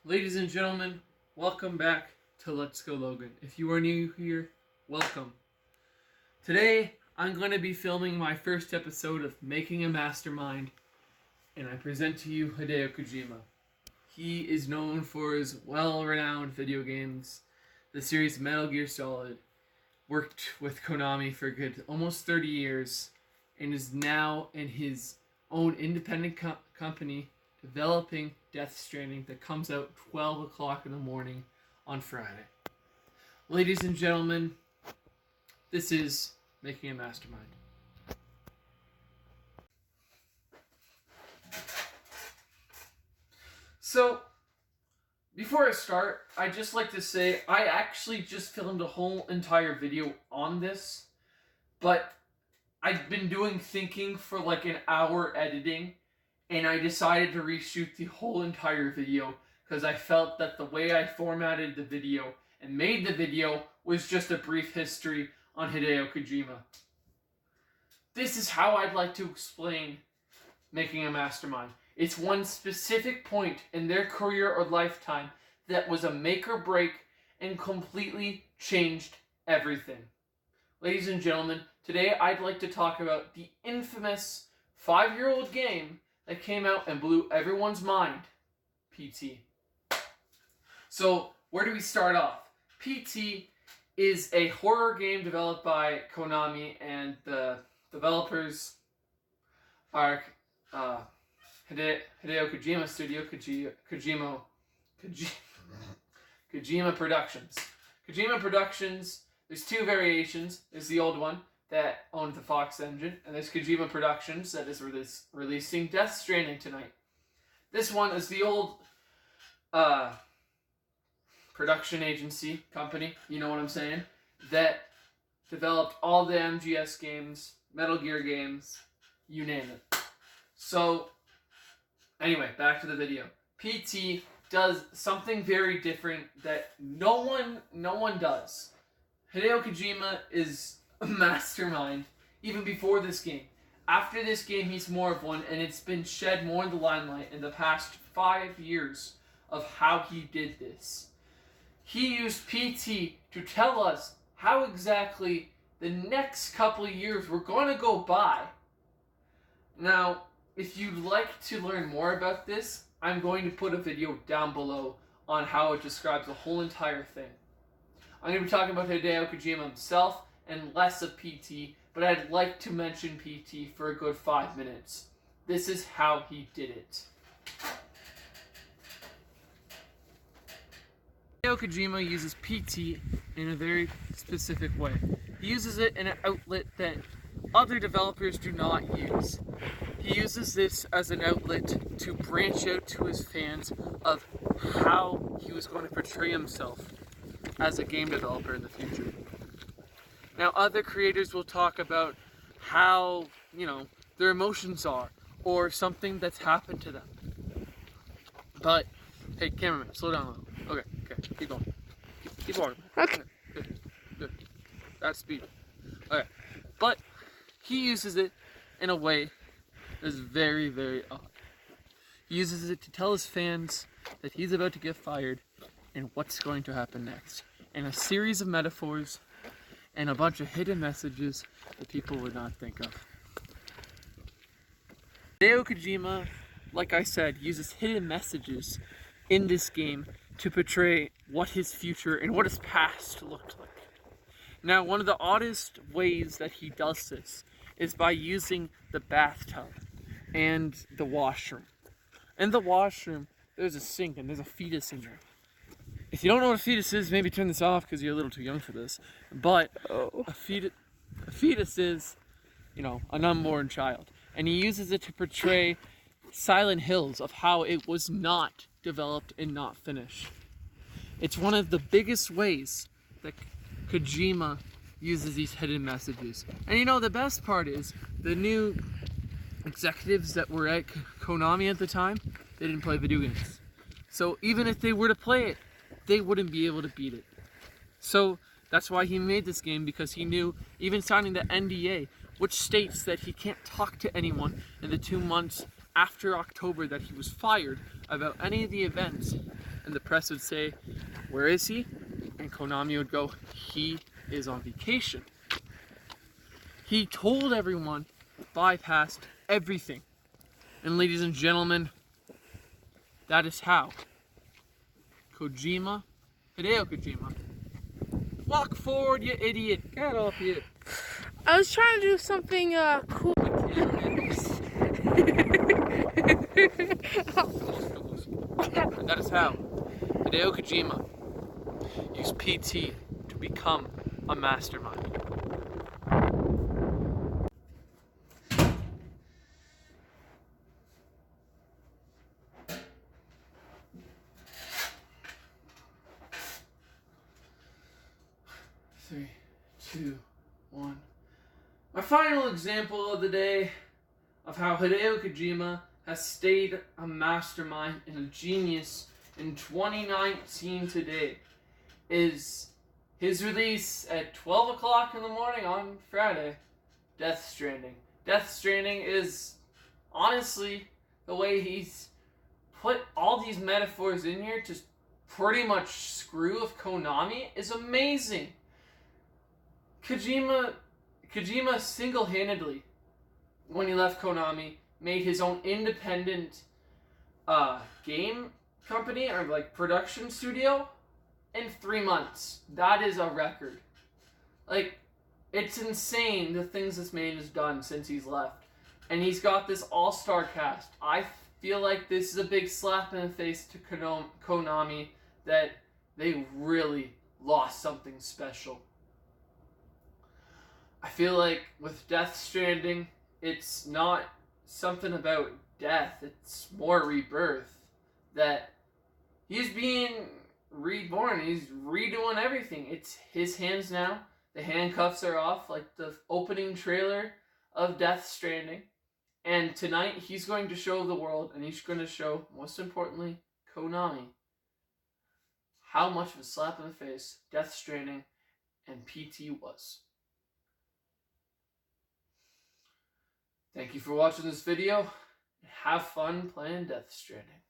Ladies and gentlemen, welcome back to Let's Go Logan. If you are new here, welcome. Today, I'm going to be filming my first episode of Making a Mastermind, and I present to you Hideo Kojima. He is known for his well-renowned video games, the series Metal Gear Solid, worked with Konami for a good almost 30 years, and is now in his own independent company developing Death Stranding that comes out 12 o'clock in the morning on Friday. Ladies and gentlemen, this is Making a Mastermind. So, before I start, I'd just like to say I actually just filmed a whole entire video on this, but I've been doing thinking for like an hour editing, and I decided to reshoot the whole entire video because I felt that the way I formatted the video and made the video was just a brief history on Hideo Kojima. This is how I'd like to explain Making a Mastermind. It's one specific point in their career or lifetime that was a make or break and completely changed everything. Ladies and gentlemen, today I'd like to talk about the infamous 5-year-old game that came out and blew everyone's mind, PT. So, where do we start off? PT is a horror game developed by Konami, and the developers are Hideo Kojima Studio, Kojima Productions. Kojima Productions, there's two variations. There's the old one that owned the Fox engine, and there's Kojima Productions that is releasing Death Stranding tonight. This one is the old production agency company, you know what I'm saying, that developed all the MGS games, Metal Gear games, you name it. So, anyway, back to the video. PT does something very different that no one does. Hideo Kojima is a mastermind even before this game. After this game, he's more of one, and it's been shed more in the limelight in the past 5 years of how he did this. He used PT to tell us how exactly the next couple of years were going to go by. Now, if you'd like to learn more about this, I'm going to put a video down below on how it describes the whole entire thing. I'm going to be talking about Hideo Kojima himself and less of PT, but I'd like to mention PT for a good 5 minutes. This is how he did it. Hideo Kojima uses PT in a very specific way. He uses it in an outlet that other developers do not use. He uses this as an outlet to branch out to his fans of how he was going to portray himself as a game developer in the future. Now, other creators will talk about how, their emotions are, or something that's happened to them. But, hey, cameraman, slow down a little. Okay, keep going. Keep walking. Okay. Good. That's speed. Okay. But, he uses it in a way that's very, very odd. He uses it to tell his fans that he's about to get fired and what's going to happen next. And a series of metaphors and a bunch of hidden messages that people would not think of. Hideo Kojima, like I said, uses hidden messages in this game to portray what his future and what his past looked like. Now, one of the oddest ways that he does this is by using the bathtub and the washroom. In the washroom, there's a sink and there's a fetus in there. If you don't know what a fetus is, maybe turn this off because you're a little too young for this. But a fetus is, an unborn child. And he uses it to portray Silent Hills of how it was not developed and not finished. It's one of the biggest ways that Kojima uses these hidden messages. And the best part is, the new executives that were at Konami at the time, they didn't play video games. So even if they were to play it, they wouldn't be able to beat it. So that's why he made this game, because he knew, even signing the NDA, which states that he can't talk to anyone in the 2 months after October that he was fired about any of the events and the press would say, "Where is he?" And Konami would go, "He is on vacation." He told everyone, bypassed everything. And ladies and gentlemen, that is how Hideo Kojima, walk forward, you idiot, get up here. I was trying to do something cool. That is how Hideo Kojima used PT to become a mastermind. Three, two, one. My final example of the day of how Hideo Kojima has stayed a mastermind and a genius in 2019 today is his release at 12 o'clock in the morning on Friday, Death Stranding. Death Stranding is honestly the way he's put all these metaphors in here to pretty much screw with Konami is amazing. Kojima single-handedly, when he left Konami, made his own independent game company or like production studio in 3 months. That is a record. Like, it's insane the things this man has done since he's left. And he's got this all-star cast. I feel like this is a big slap in the face to Konami that they really lost something special. I feel like with Death Stranding, it's not something about death, it's more rebirth. That he's being reborn, he's redoing everything. It's his hands now. The handcuffs are off, like the opening trailer of Death Stranding. And tonight, he's going to show the world, and he's going to show, most importantly, Konami, how much of a slap in the face Death Stranding and PT was. Thank you for watching this video. Have fun playing Death Stranding.